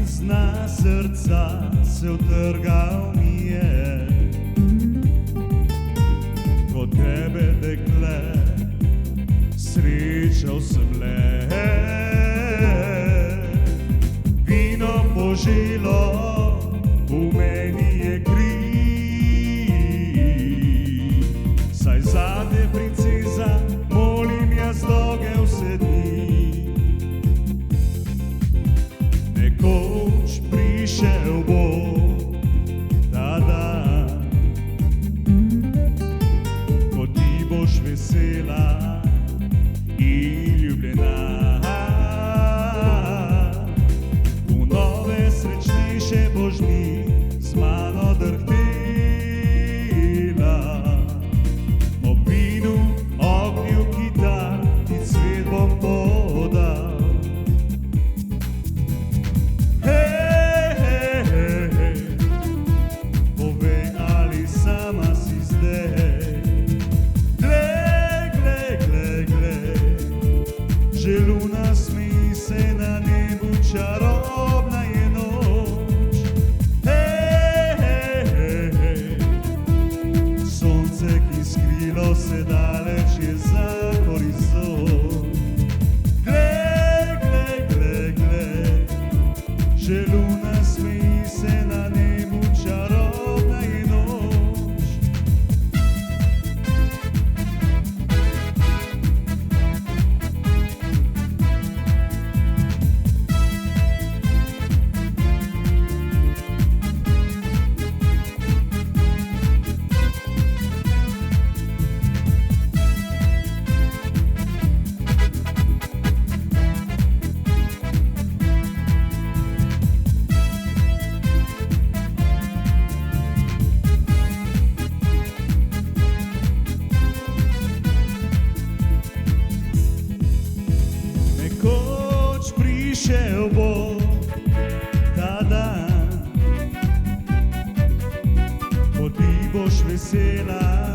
iz dna srca se utrgal mi je. Ko tebe, dekle, srečal sem le. Vino poželo v meni je kri, saj zate, princeza, molim jaz dolge vse dni. Nekoč prišel bo ta dan, ko ti boš vesela in ljubljena. V nove srečnejše boš dni z mano drhtela. Ob vinu, ognju kitar ti cvet bom podal. Hej, hej, hej, hej, povej, ali sama si zdaj. Glej, glej, glej, glej, že luna smeji se na nebu, čarobna je noč. Hej, hej, hej, hej, sonce, ki skrilo se daleč je za horizont. Glej, glej, glej, glej, že luna smeji se na nebu, čarobna je noč. Nekoč prišel bo ta dan, ko ti boš vesela